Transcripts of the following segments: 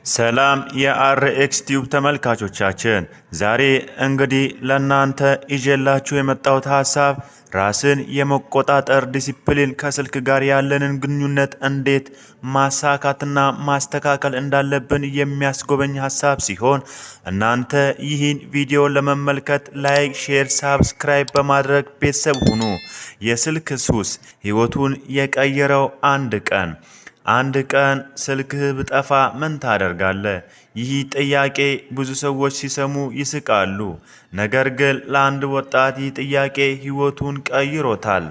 ሰላም የአርኤክስ ቲዩብ ተመልካቾቻችን፣ ዛሬ እንግዲህ ለናንተ ይዤላችሁ የመጣሁት ሐሳብ ራስን የመቆጣጠር ዲሲፕሊን ከስልክ ጋር ያለንን ግንኙነት እንዴት ማሳካትና ማስተካከል እንዳለብን የሚያስጎበኝ ሐሳብ ሲሆን እናንተ ይህን ቪዲዮ ለመመልከት ላይክ፣ ሼር፣ ሳብስክራይብ በማድረግ ቤተሰብ ሁኑ። የስልክ ሱስ ሕይወቱን የቀየረው አንድ ቀን ስልክህ ብጠፋ ምን ታደርጋለህ? ይህ ጥያቄ ብዙ ሰዎች ሲሰሙ ይስቃሉ። ነገር ግን ለአንድ ወጣት ይህ ጥያቄ ሕይወቱን ቀይሮታል።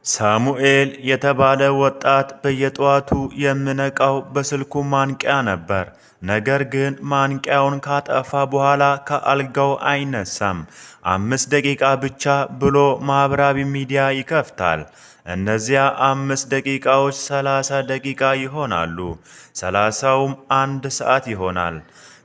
ሳሙኤል የተባለ ወጣት በየጠዋቱ የሚነቃው በስልኩ ማንቂያ ነበር። ነገር ግን ማንቂያውን ካጠፋ በኋላ ከአልጋው አይነሳም። 5 ደቂቃ ብቻ ብሎ ማህበራዊ ሚዲያ ይከፍታል። እነዚያ 5 ደቂቃዎች 30 ደቂቃ ይሆናሉ። 30ውም 1 ሰዓት ይሆናል።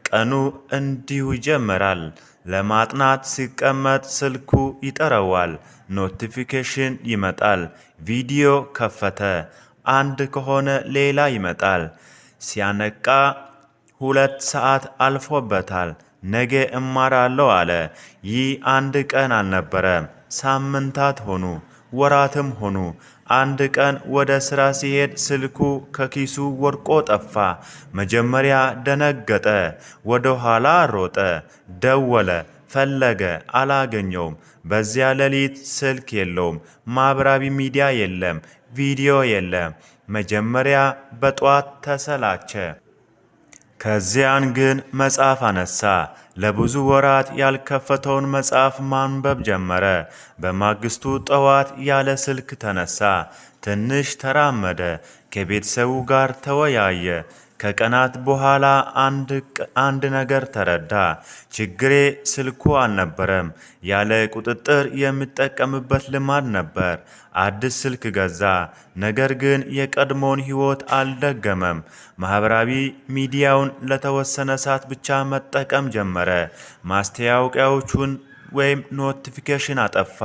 ቀኑ እንዲሁ ይጀምራል። ለማጥናት ሲቀመጥ ስልኩ ይጠራዋል። ኖቲፊኬሽን ይመጣል። ቪዲዮ ከፈተ። 1 ከሆነ ሌላ ይመጣል። ሲያነቃ 2 ሰዓት አልፎበታል። ነገ እማራለሁ አለ። ይህ 1 ቀን አልነበረም። ሳምንታት ሆኑ፣ ወራትም ሆኑ። 1 ቀን ወደ ሥራ ሲሄድ ስልኩ ከኪሱ ወድቆ ጠፋ። መጀመሪያ ደነገጠ። ወደ ኋላ ሮጠ፣ ደወለ፣ ፈለገ፣ አላገኘውም። በዚያ ሌሊት ስልክ የለውም፣ ማህበራዊ ሚዲያ የለም፣ ቪዲዮ የለም። መጀመሪያ በጧት ተሰላቸ። ከዚያን ግን መጽሐፍ አነሳ። ለብዙ ወራት ያልከፈተውን መጽሐፍ ማንበብ ጀመረ። በማግስቱ ጠዋት ያለ ስልክ ተነሳ። ትንሽ ተራመደ። ከቤተሰቡ ጋር ተወያየ። ከቀናት በኋላ አንድ ነገር ተረዳ። ችግሬ ስልኩ አልነበረም፣ ያለ ቁጥጥር የሚጠቀምበት ልማድ ነበር። አዲስ ስልክ ገዛ። ነገር ግን የቀድሞውን ሕይወት አልደገመም። ማህበራዊ ሚዲያውን ለተወሰነ ሰዓት ብቻ መጠቀም ጀመረ። ማስታወቂያዎቹን ወይም ኖቲፊኬሽን አጠፋ።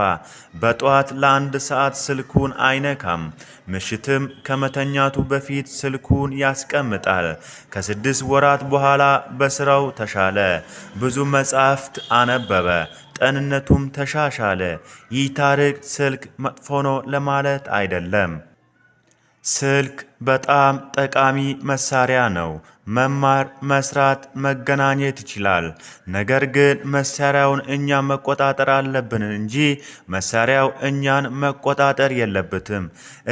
በጠዋት ለ1 ሰዓት ስልኩን አይነካም። ምሽትም ከመተኛቱ በፊት ስልኩን ያስቀምጣል። ከ6 ወራት በኋላ በስራው ተሻለ። ብዙ መጻሕፍት አነበበ። ጤንነቱም ተሻሻለ። ይህ ታሪክ ስልክ መጥፎ ነው ለማለት አይደለም። ስልክ በጣም ጠቃሚ መሳሪያ ነው። መማር፣ መስራት፣ መገናኘት ይችላል። ነገር ግን መሳሪያውን እኛ መቆጣጠር አለብን እንጂ መሳሪያው እኛን መቆጣጠር የለበትም።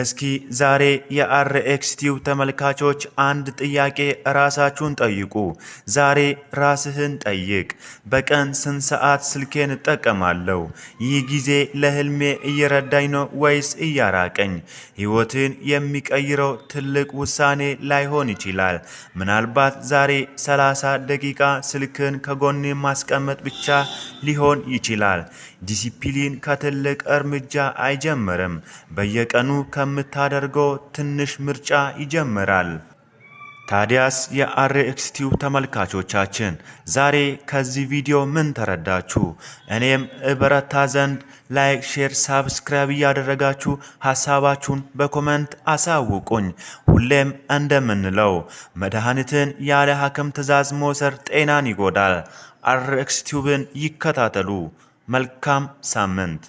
እስኪ ዛሬ የአርኤክስ ቲዩብ ተመልካቾች አንድ ጥያቄ ራሳችሁን ጠይቁ። ዛሬ ራስህን ጠይቅ። በቀን ስንት ሰዓት ስልኬን እጠቀማለሁ? ይህ ጊዜ ለህልሜ እየረዳኝ ነው ወይስ እያራቀኝ? ሕይወትን የሚቀይረው ትልቅ ውሳኔ ላይሆን ይችላል። ምናልባት ዛሬ 30 ደቂቃ ስልክን ከጎን ማስቀመጥ ብቻ ሊሆን ይችላል። ዲሲፕሊን ከትልቅ እርምጃ አይጀምርም። በየቀኑ ከምታደርገው ትንሽ ምርጫ ይጀምራል። ታዲያስ የአርኤክስ ቲዩብ ተመልካቾቻችን ዛሬ ከዚህ ቪዲዮ ምን ተረዳችሁ? እኔም እበረታ ዘንድ ላይክ፣ ሼር፣ ሳብስክራይብ እያደረጋችሁ ሐሳባችሁን በኮመንት አሳውቁኝ። ሁሌም እንደምንለው መድኃኒትን ያለ ሐኪም ትዕዛዝ መውሰድ ጤናን ይጎዳል። አርኤክስ ቲዩብን ይከታተሉ። መልካም ሳምንት።